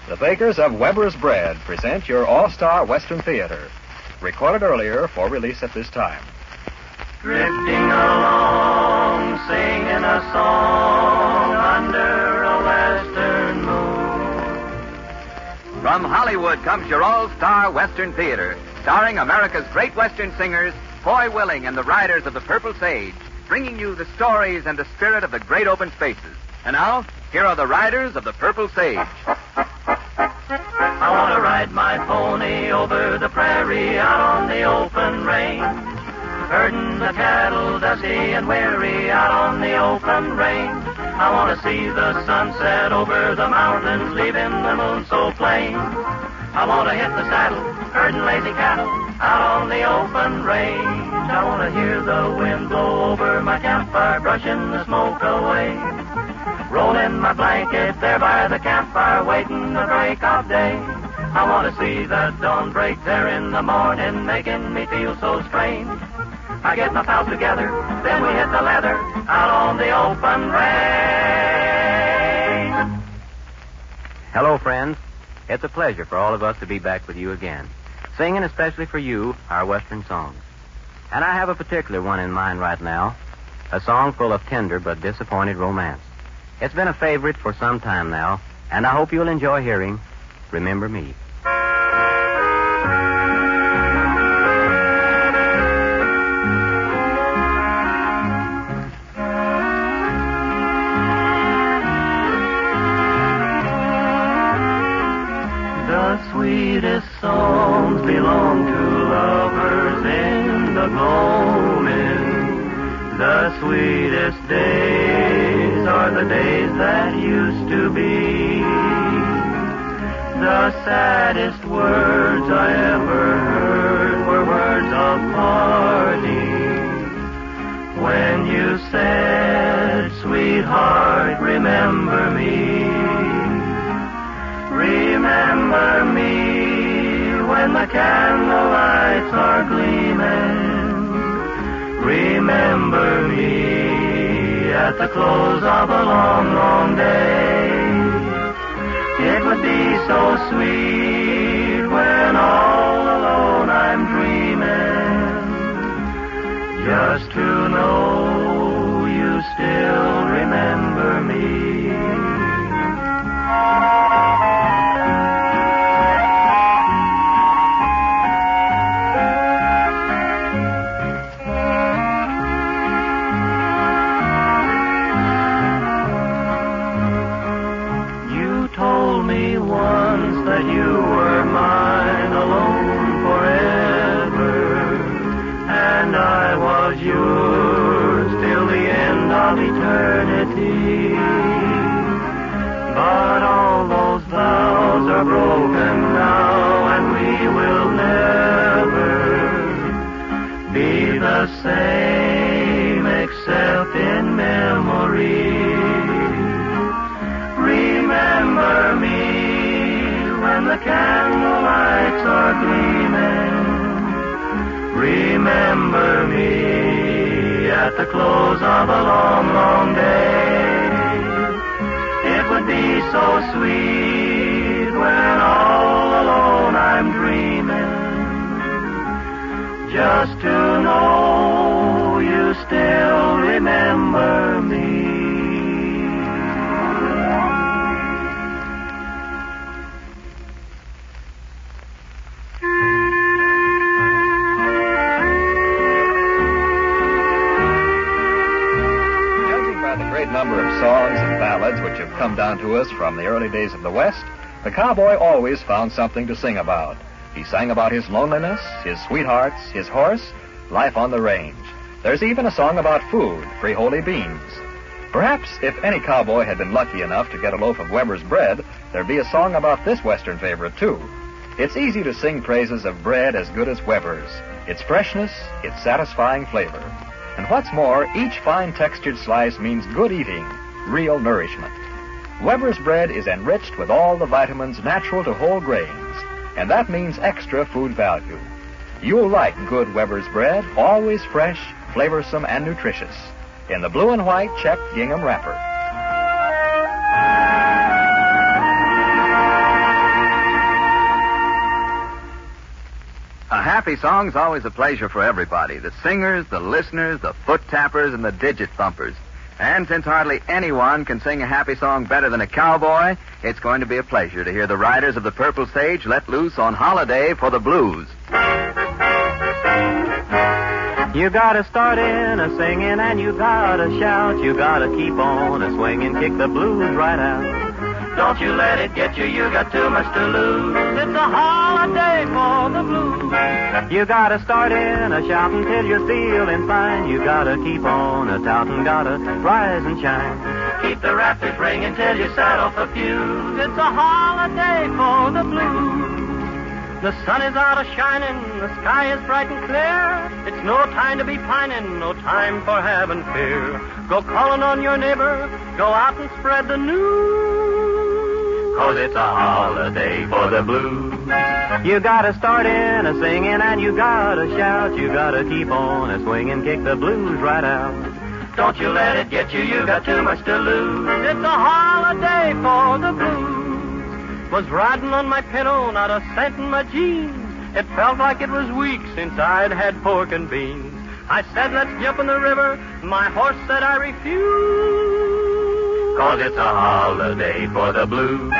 The bakers of Weber's Bread present your all-star Western Theater, recorded earlier for release at this time. Drifting along, singing a song under a western moon. From Hollywood comes your all-star Western Theater, starring America's great Western singers, Foy Willing and the Riders of the Purple Sage, bringing you the stories and the spirit of the great open spaces. And now, here are the Riders of the Purple Sage. I want to ride my pony over the prairie out on the open range, herding the cattle dusty and weary out on the open range. I want to see the sunset over the mountains, leaving the moon so plain. I want to hit the saddle, herding lazy cattle out on the open range. I want to hear the wind blow over my campfire, brushing the smoke away. Roll in my blanket there by the campfire, waiting the break of day. I want to see that dawn break there in the morning, making me feel so strange. I get my pals together, then we hit the leather out on the open range. Hello, friends. It's a pleasure for all of us to be back with you again, singing especially for you our Western songs. And I have a particular one in mind right now, a song full of tender but disappointed romance. It's been a favorite for some time now, and I hope you'll enjoy hearing Remember Me. The sweetest songs belong to lovers in the gloaming. The sweetest days are the days that used to be. The saddest words I ever heard were words of parting. When you said, sweetheart, remember me. Remember me when the candlelights are gleaming. Remember me at the close of a long, long day. It would be so sweet when all alone I'm dreaming, just to know you still remember me. Eternity. But all those vows are broken now, and we will never be the same except in memory. Remember me when the candlelights are gleaming. Remember me at the close of a long, long day. It would be so sweet when all alone I'm dreaming, just to know you still remember me. Number of songs and ballads which have come down to us from the early days of the West, the cowboy always found something to sing about. He sang about his loneliness, his sweethearts, his horse, life on the range. There's even a song about food, frijoles beans. Perhaps if any cowboy had been lucky enough to get a loaf of Weber's bread, there'd be a song about this Western favorite, too. It's easy to sing praises of bread as good as Weber's. Its freshness, its satisfying flavor. And what's more, each fine-textured slice means good eating, real nourishment. Weber's bread is enriched with all the vitamins natural to whole grains, and that means extra food value. You'll like good Weber's bread, always fresh, flavorsome, and nutritious, in the blue and white checked gingham wrapper. happy song's always a pleasure for everybody. The singers, the listeners, the foot tappers, and the digit thumpers. And since hardly anyone can sing a happy song better than a cowboy, it's going to be a pleasure to hear the riders of the Purple Sage let loose on Holiday for the Blues. You gotta start in a singing and you gotta shout. You gotta keep on a swinging, kick the blues right out. Don't you let it get you, you got too much to lose. It's a holiday for the blues. You gotta start in a shouting till you're feeling fine. You gotta keep on a touting, gotta rise and shine. Keep the rafters ringing till you set off a fuse. It's a holiday for the blues. The sun is out a-shining, the sky is bright and clear. It's no time to be pining, no time for having fear. Go calling on your neighbor, go out and spread the news. 'Cause it's a holiday for the blues. You gotta start in a singing and you gotta shout. You gotta keep on a swinging, kick the blues right out. Don't you let it get you, you got too much to lose. It's a holiday for the blues. Was riding on my pinto, not a cent in my jeans. It felt like it was weeks since I'd had pork and beans. I said, let's jump in the river. My horse said I refuse. 'Cause it's a holiday for the blues.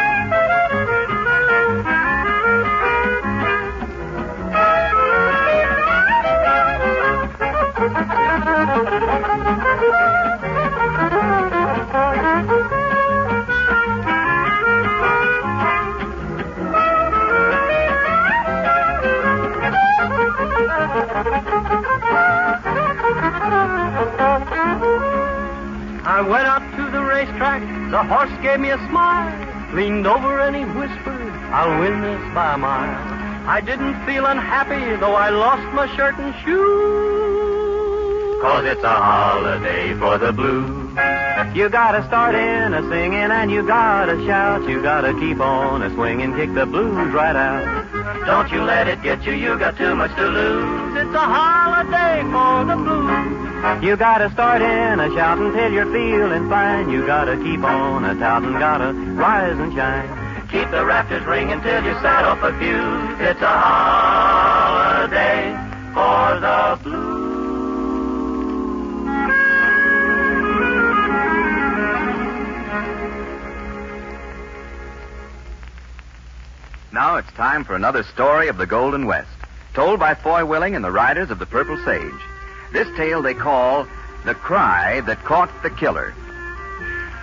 I went out to the racetrack, the horse gave me a smile, leaned over and he whispered, I'll win this by a mile. I didn't feel unhappy, though I lost my shirt and shoes. 'Cause it's a holiday for the blues. You gotta start in a singing and you gotta shout. You gotta keep on a swinging, kick the blues right out. Don't you let it get you, you got too much to lose. It's a holiday for the blues. You gotta start in a shouting till you're feeling fine. You gotta keep on a touting, gotta rise and shine. Keep the rafters ringing till you set off a fuse. It's a holiday for the blues. Now it's time for another story of the Golden West, told by Foy Willing and the riders of the Purple Sage. This tale they call The Cry That Caught the Killer.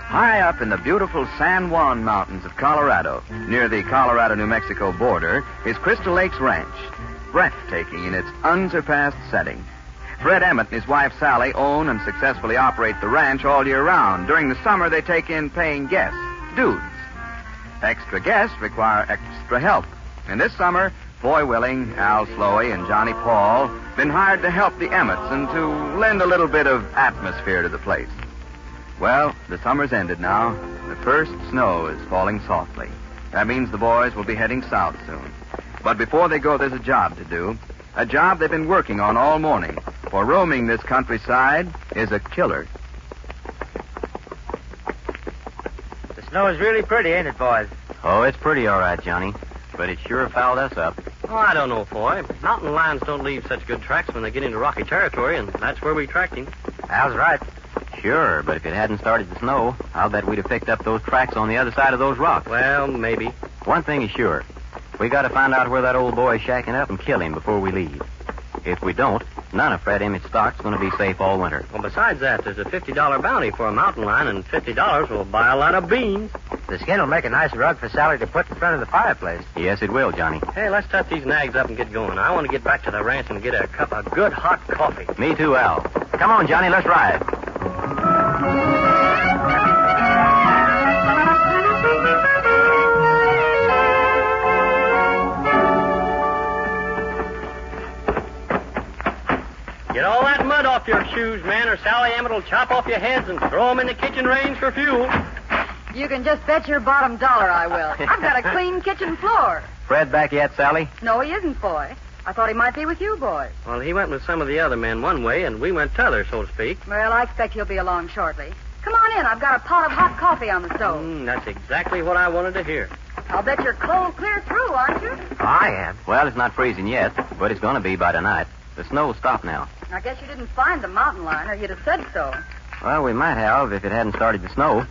High up in the beautiful San Juan Mountains of Colorado, near the Colorado-New Mexico border, is Crystal Lakes Ranch, breathtaking in its unsurpassed setting. Fred Emmett and his wife Sally own and successfully operate the ranch all year round. During the summer, they take in paying guests, dudes. Extra guests require extra help. And this summer, Foy Willing, Al Slowey, and Johnny Paul been hired to help the Emmets and to lend a little bit of atmosphere to the place. Well, the summer's ended now. The first snow is falling softly. That means the boys will be heading south soon. But before they go, there's a job to do. A job they've been working on all morning. For roaming this countryside is a killer. The snow is really pretty, ain't it, boys? Oh, it's pretty all right, Johnny. But it sure fouled us up. Oh, I don't know, Foy. Mountain lions don't leave such good tracks when they get into rocky territory, and that's where we tracked him. Al's right. Sure, but if it hadn't started to snow, I'll bet we'd have picked up those tracks on the other side of those rocks. Well, maybe. One thing is sure. We got to find out where that old boy is shacking up and kill him before we leave. If we don't, none of Fred Emmett's stock's going to be safe all winter. Well, besides that, there's a $50 bounty for a mountain lion, and $50 will buy a lot of beans. The skin will make a nice rug for Sally to put in front of the fireplace. Yes, it will, Johnny. Hey, let's touch these nags up and get going. I want to get back to the ranch and get a cup of good hot coffee. Me too, Al. Come on, Johnny, let's ride. Get all that mud off your shoes, man, or Sally Emmett will chop off your heads and throw them in the kitchen range for fuel. You can just bet your bottom dollar I will. I've got a clean kitchen floor. Fred back yet, Sally? No, he isn't, boy. I thought he might be with you, boys. Well, he went with some of the other men one way, and we went t'other, so to speak. Well, I expect he'll be along shortly. Come on in. I've got a pot of hot coffee on the stove. That's exactly what I wanted to hear. I'll bet you're cold clear through, aren't you? I am. Well, it's not freezing yet, but it's going to be by tonight. The snow's stopped now. I guess you didn't find the mountain line, or you'd have said so. Well, we might have if it hadn't started to snow.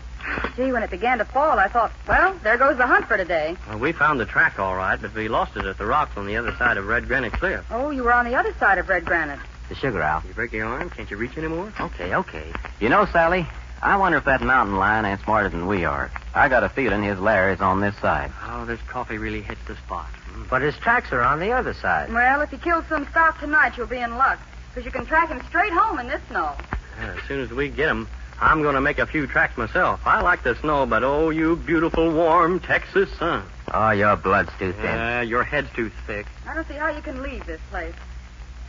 Gee, when it began to fall, I thought, well, there goes the hunt for today. Well, we found the track all right, but we lost it at the rocks on the other side of Red Granite Cliff. Oh, you were on the other side of Red Granite. The sugar, Al. You break your arm? Can't you reach anymore? Okay. You know, Sally, I wonder if that mountain lion ain't smarter than we are. I got a feeling his lair is on this side. Oh, this coffee really hits the spot. But his tracks are on the other side. Well, if he kills some stock tonight, you'll be in luck, because you can track him straight home in this snow. Yeah, as soon as we get him, I'm going to make a few tracks myself. I like the snow, but oh, you beautiful, warm Texas sun. Oh, your blood's too thin. Your head's too thick. I don't see how you can leave this place.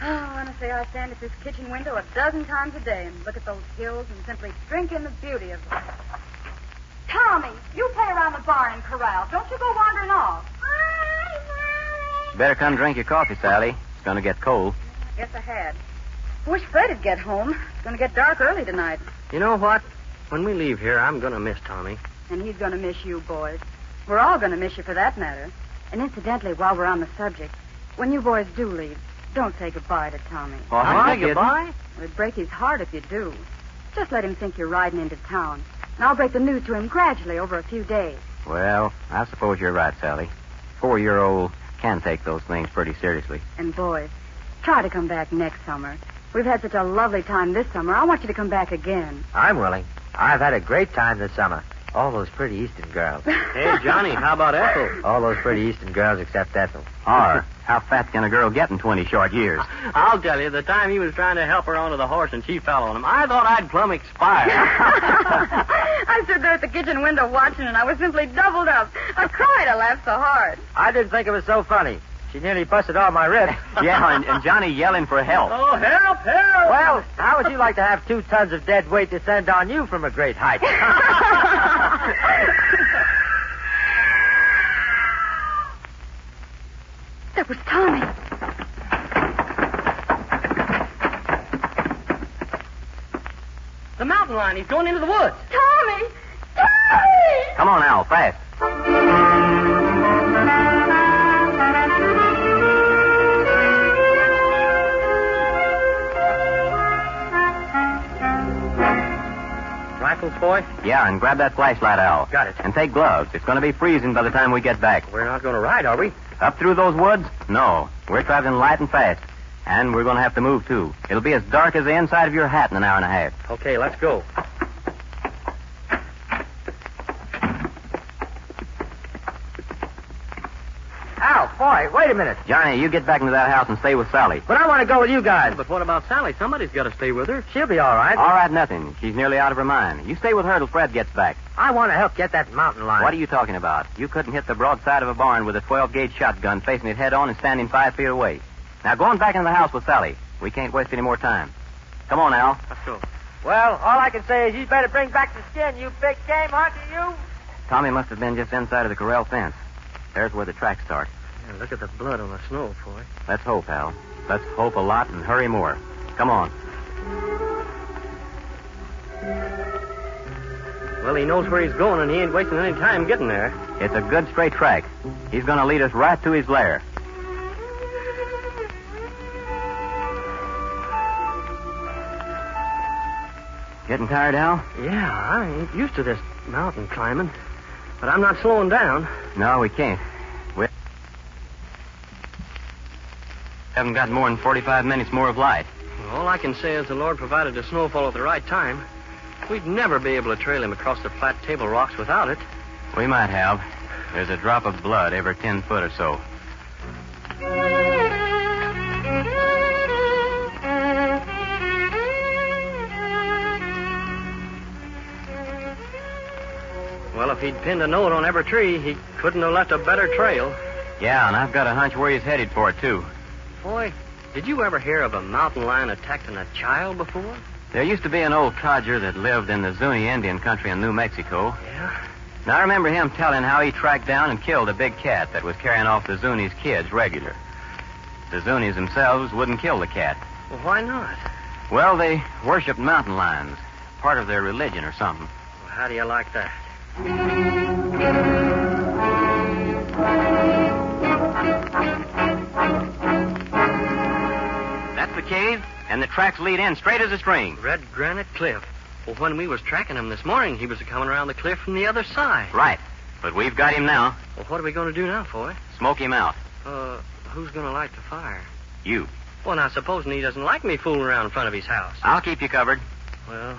Oh, honestly, I stand at this kitchen window a dozen times a day and look at those hills and simply drink in the beauty of them. Tommy, you play around the barn and corral. Don't you go wandering off. Better come drink your coffee, Sally. It's going to get cold. Guess I had. I wish Fred'd get home. It's going to get dark early tonight. You know what? When we leave here, I'm going to miss Tommy. And he's going to miss you, boys. We're all going to miss you for that matter. And incidentally, while we're on the subject, when you boys do leave, don't say goodbye to Tommy. Well, I'll say goodbye? It'd break his heart if you do. Just let him think you're riding into town. And I'll break the news to him gradually over a few days. Well, I suppose you're right, Sally. 4-year-old can take those things pretty seriously. And boys, try to come back next summer. We've had such a lovely time this summer. I want you to come back again. I'm willing. I've had a great time this summer. All those pretty Eastern girls. Hey, Johnny, how about Ethel? All those pretty Eastern girls except Ethel. Or, how fat can a girl get in 20 short years? I'll tell you, the time he was trying to help her onto the horse and she fell on him, I thought I'd plumb expire. I stood there at the kitchen window watching, and I was simply doubled up. I cried. I laughed so hard. I didn't think it was so funny. She nearly busted all my ribs. Yeah, and Johnny yelling for help. Oh, help, help! Well, how would you like to have 2 tons of dead weight descend on you from a great height? That was Tommy. The mountain lion. He's going into the woods. Tommy! Tommy! Come on, Al, fast. Rifles, boy? Yeah, and grab that flashlight, Al. Got it. And take gloves. It's going to be freezing by the time we get back. We're not going to ride, are we? Up through those woods? No. We're traveling light and fast. And we're going to have to move, too. It'll be as dark as the inside of your hat in an hour and a half. Okay, let's go. Al, boy, wait a minute. Johnny, you get back into that house and stay with Sally. But I want to go with you guys. But what about Sally? Somebody's got to stay with her. She'll be all right. All right, nothing. She's nearly out of her mind. You stay with her till Fred gets back. I want to help get that mountain lion. What are you talking about? You couldn't hit the broadside of a barn with a 12-gauge shotgun facing it head on and standing 5 feet away. Now, go on back into the house with Sally. We can't waste any more time. Come on, Al. Let's go. Well, all I can say is you better bring back the skin, you big game hunter, you. Tommy must have been just inside of the corral fence. There's where the tracks start. Yeah, look at the blood on the snow, boy. Let's hope, Al. Let's hope a lot and hurry more. Come on. Well, he knows where he's going, and he ain't wasting any time getting there. It's a good straight track. He's going to lead us right to his lair. Getting tired, Al? Yeah, I ain't used to this mountain climbing. But I'm not slowing down. No, we can't. We haven't got more than 45 minutes more of light. All I can say is the Lord provided the snowfall at the right time. We'd never be able to trail him across the flat table rocks without it. We might have. There's a drop of blood every 10 foot or so. Well, if he'd pinned a note on every tree, he couldn't have left a better trail. Yeah, and I've got a hunch where he's headed for it, too. Boy, did you ever hear of a mountain lion attacking a child before? There used to be an old codger that lived in the Zuni Indian country in New Mexico. Yeah? Now, I remember him telling how he tracked down and killed a big cat that was carrying off the Zuni's kids regular. The Zunis themselves wouldn't kill the cat. Well, why not? Well, they worshipped mountain lions. Part of their religion or something. Well, how do you like that? tracks lead in straight as a string. Red Granite Cliff. Well, when we was tracking him this morning, he was coming around the cliff from the other side. Right. But we've got him now. Well, what are we going to do now, Foy? Smoke him out. Who's going to light the fire? You. Well, now, supposing he doesn't like me fooling around in front of his house. I'll keep you covered. Well,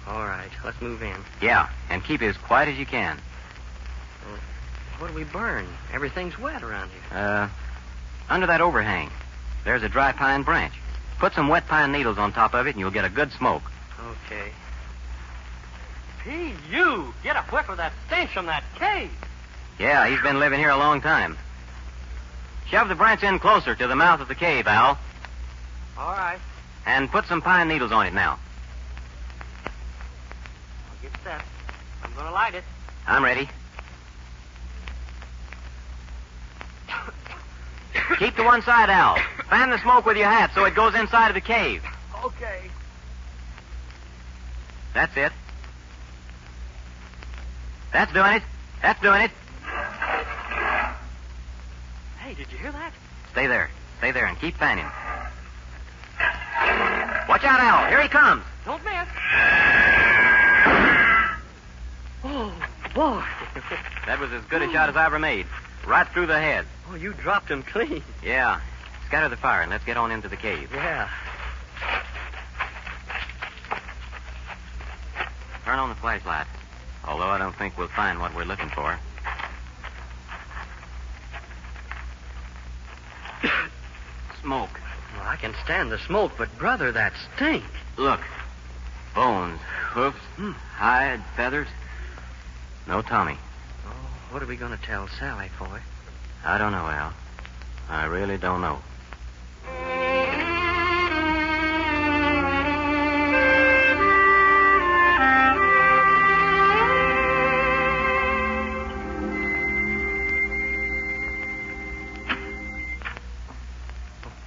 all right. Let's move in. Yeah, and keep it as quiet as you can. What do we burn? Everything's wet around here. Under that overhang, there's a dry pine branch. Put some wet pine needles on top of it, and you'll get a good smoke. Okay. Hey, you! Get a whiff of that stench from that cave. Yeah, he's been living here a long time. Shove the branch in closer to the mouth of the cave, Al. All right. And put some pine needles on it now. I'll get set. I'm going to light it. I'm ready. Keep to one side, Al. Fan the smoke with your hat so it goes inside of the cave. Okay. That's it. That's doing it. That's doing it. Hey, did you hear that? Stay there. Stay there and keep fanning. Watch out, Al. Here he comes. Don't miss. Oh, boy. That was as good a shot as I ever made. Right through the head. Oh, you dropped him clean. Yeah. Scatter the fire and let's get on into the cave. Yeah. Turn on the flashlight. Although I don't think we'll find what we're looking for. Smoke. Well, I can stand the smoke, but, brother, that stink. Look. Bones, hoofs, hide, feathers. No Tommy. Oh, what are we going to tell Sally, Foy? I don't know, Al. I really don't know.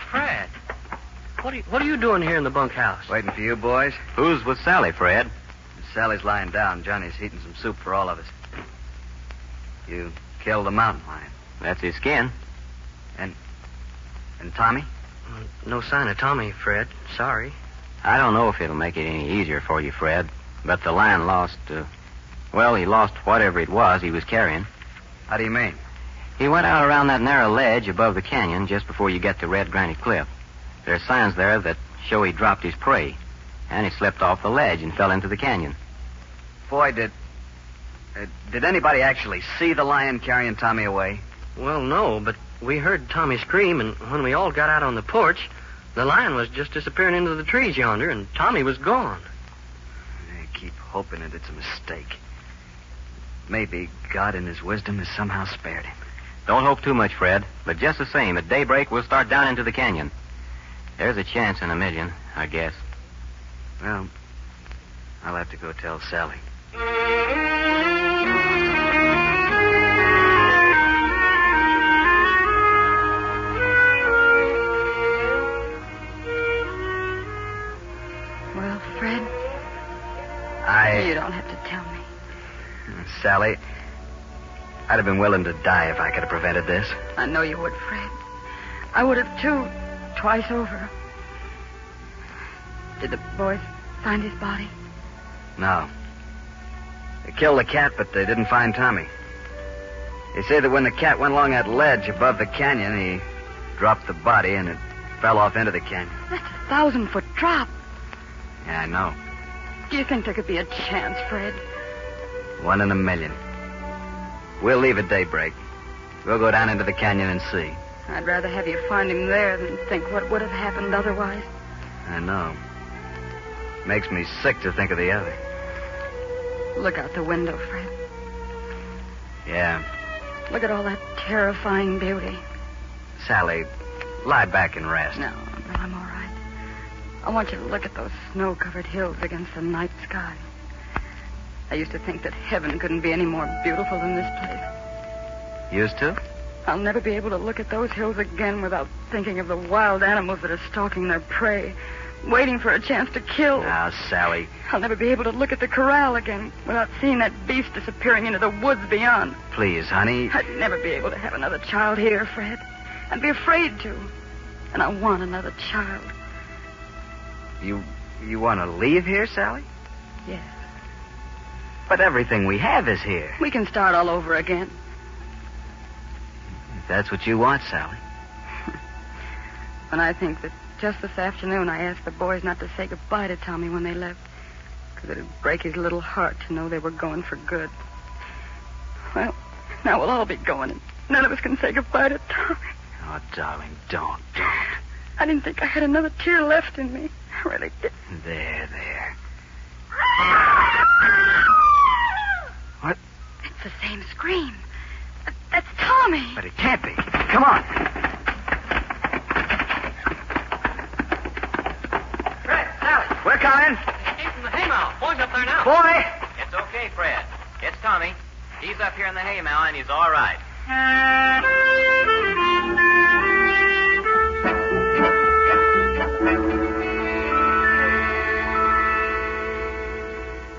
Fred, what are you doing here in the bunkhouse? Waiting for you, boys. Who's with Sally, Fred? Sally's lying down. Johnny's heating some soup for all of us. You killed the mountain lion. That's his skin. And Tommy? No sign of Tommy, Fred. Sorry. I don't know if it'll make it any easier for you, Fred, but the lion lost, he lost whatever it was he was carrying. How do you mean? He went out around that narrow ledge above the canyon just before you get to Red Granite Cliff. There's signs there that show he dropped his prey, and he slipped off the ledge and fell into the canyon. Boy, did anybody actually see the lion carrying Tommy away? Well, no, but we heard Tommy scream, and when we all got out on the porch, the lion was just disappearing into the trees yonder, and Tommy was gone. I keep hoping that it's a mistake. Maybe God in his wisdom has somehow spared him. Don't hope too much, Fred, but just the same, at daybreak, we'll start down into the canyon. There's a chance in a million, I guess. Well, I'll have to go tell Sally. Well, Fred, you don't have to tell me. Sally, I'd have been willing to die if I could have prevented this. I know you would, Fred. I would have, too, twice over. Did the boys find his body? No. They killed the cat, but they didn't find Tommy. They say that when the cat went along that ledge above the canyon, he dropped the body and it fell off into the canyon. That's a 1,000-foot drop. Yeah, I know. Do you think there could be a chance, Fred? 1 in a million. We'll leave at daybreak. We'll go down into the canyon and see. I'd rather have you find him there than think what would have happened otherwise. I know. Makes me sick to think of the other. Look out the window, Fred. Yeah. Look at all that terrifying beauty. Sally, lie back and rest. No, I'm all right. I want you to look at those snow-covered hills against the night sky. I used to think that heaven couldn't be any more beautiful than this place. Used to? I'll never be able to look at those hills again without thinking of the wild animals that are stalking their prey, waiting for a chance to kill. Now, Sally. I'll never be able to look at the corral again without seeing that beast disappearing into the woods beyond. Please, honey. I'd never be able to have another child here, Fred. I'd be afraid to. And I want another child. You want to leave here, Sally? Yes. But everything we have is here. We can start all over again. If that's what you want, Sally. When I think that just this afternoon I asked the boys not to say goodbye to Tommy when they left, because it'd break his little heart to know they were going for good. Well, now we'll all be going, and none of us can say goodbye to Tommy. Oh, darling, don't. I didn't think I had another tear left in me. I really did. There. What? It's the same scream. That's Tommy. But it can't be. Come on. Fred, Sally. We're coming. It came from the haymow. Boy's up there now. Boy! It's okay, Fred. It's Tommy. He's up here in the haymow, and he's all right.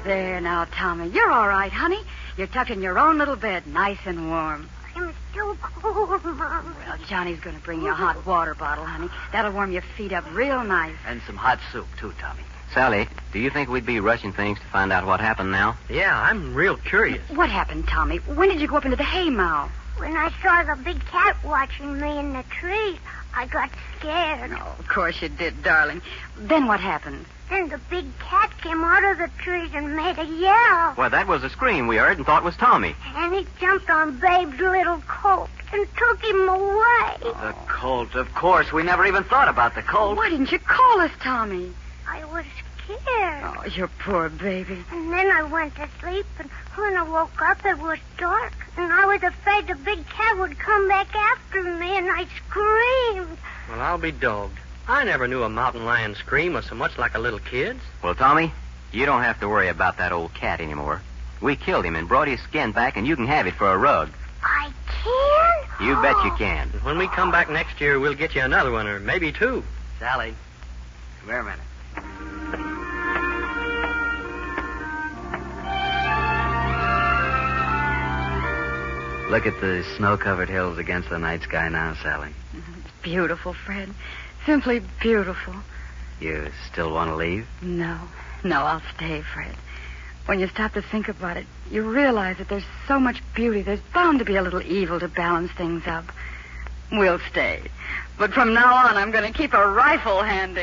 There now, Tommy. You're all right, honey. You're tucked in your own little bed, nice and warm. I'm so cold, Mom. Well, Johnny's going to bring you a hot water bottle, honey. That'll warm your feet up real nice. And some hot soup, too, Tommy. Sally, do you think we'd be rushing things to find out what happened now? Yeah, I'm real curious. What happened, Tommy? When did you go up into the haymow? When I saw the big cat watching me in the tree, I got scared. Oh, of course you did, darling. Then what happened? Then the big cat came out of the trees and made a yell. Well, that was a scream we heard and thought was Tommy. And he jumped on Babe's little coat and took him away. The colt, of course. We never even thought about the colt. Why didn't you call us, Tommy? I was scared. Oh, your poor baby. And then I went to sleep, and when I woke up, it was dark. And I was afraid the big cat would come back after me, and I screamed. Well, I'll be dogged. I never knew a mountain lion scream was so much like a little kid's. Well, Tommy, you don't have to worry about that old cat anymore. We killed him and brought his skin back, and you can have it for a rug. I can? You bet you can. And when we come back next year, we'll get you another one, or maybe two. Sally, come here a minute. Look at the snow-covered hills against the night sky now, Sally. Beautiful, Fred. Simply beautiful. You still want to leave? No, I'll stay, Fred. When you stop to think about it, you realize that there's so much beauty, there's bound to be a little evil to balance things up. We'll stay. But from now on, I'm going to keep a rifle handy.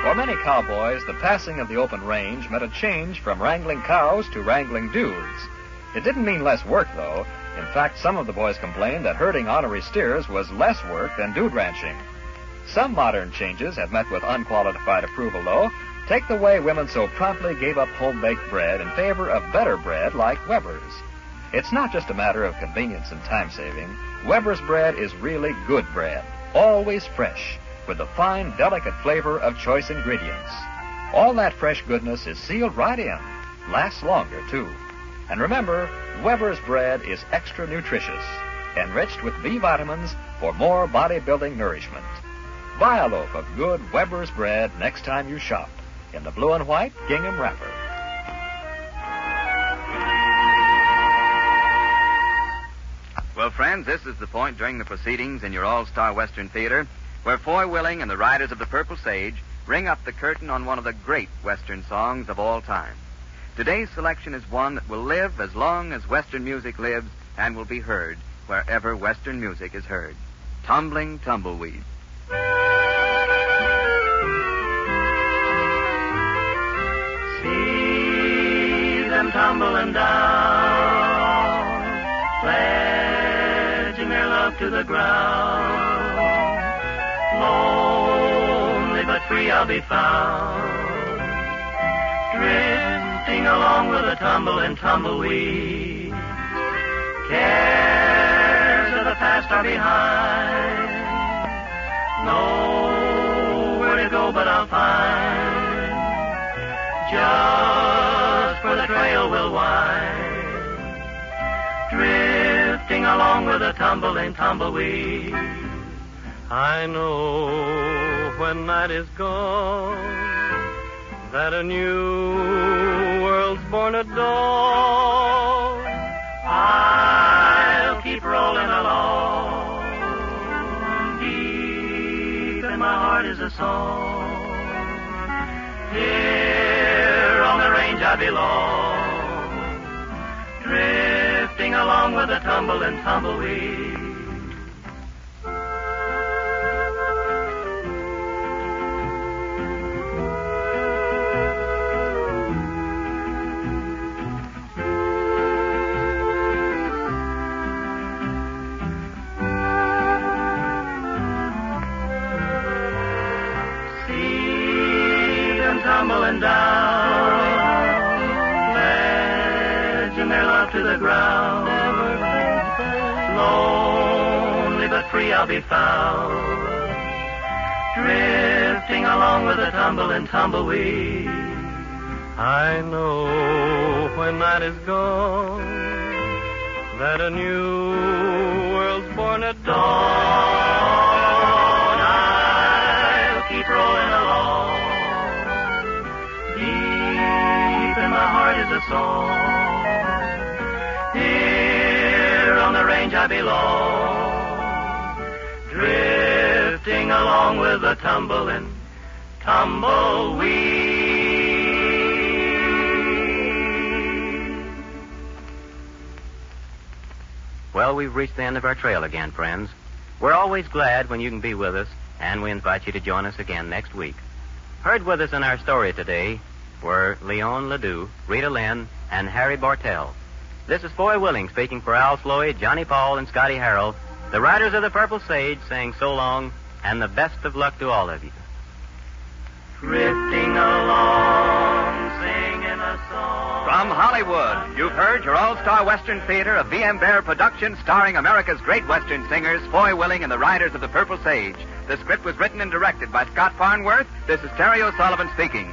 For many cowboys, the passing of the open range meant a change from wrangling cows to wrangling dudes. It didn't mean less work, though. In fact, some of the boys complained that herding ornery steers was less work than dude ranching. Some modern changes have met with unqualified approval, though. Take the way women so promptly gave up home-baked bread in favor of better bread like Weber's. It's not just a matter of convenience and time-saving. Weber's bread is really good bread, always fresh, with the fine, delicate flavor of choice ingredients. All that fresh goodness is sealed right in, lasts longer, too. And remember, Weber's bread is extra nutritious, enriched with B vitamins for more bodybuilding nourishment. Buy a loaf of good Weber's bread next time you shop in the blue and white gingham wrapper. Well, friends, this is the point during the proceedings in your All-Star Western Theater where Foy Willing and the Riders of the Purple Sage ring up the curtain on one of the great Western songs of all time. Today's selection is one that will live as long as Western music lives and will be heard wherever Western music is heard. Tumbling Tumbleweed. See them tumbling down, pledging their love to the ground. Lonely but free I'll be found, drifting along with a tumbling tumbleweed. Cares of the past are behind, nowhere to go but I'll find. Just where the trail will wind, drifting along with a tumbling tumbleweed. I know when night is gone that a new world's born at dawn. I'll keep rolling along. Deep in my heart is a song. Here on the range I belong, drifting along with the tumble and tumbleweed. Tumbling down, pledging their love to the ground. Lonely but free I'll be found, drifting along with the tumble and tumbleweed. I know when night is gone that a new world's born at dawn. I'll keep rolling along. My heart is a song. Here on the range I belong, drifting along with the tumble and tumbleweed. Well, we've reached the end of our trail again, friends. We're always glad when you can be with us, and we invite you to join us again next week. Heard with us in our story today were Leon Ledoux, Rita Lynn, and Harry Bartell. This is Foy Willing speaking for Al Sloy, Johnny Paul, and Scotty Harrell, the Riders of the Purple Sage, saying so long and the best of luck to all of you. Drifting along, singing a song. From Hollywood, you've heard your all-star Western Theater, a V.M. Bear production starring America's great Western singers, Foy Willing and the Riders of the Purple Sage. The script was written and directed by Scott Farnworth. This is Terry O'Sullivan speaking.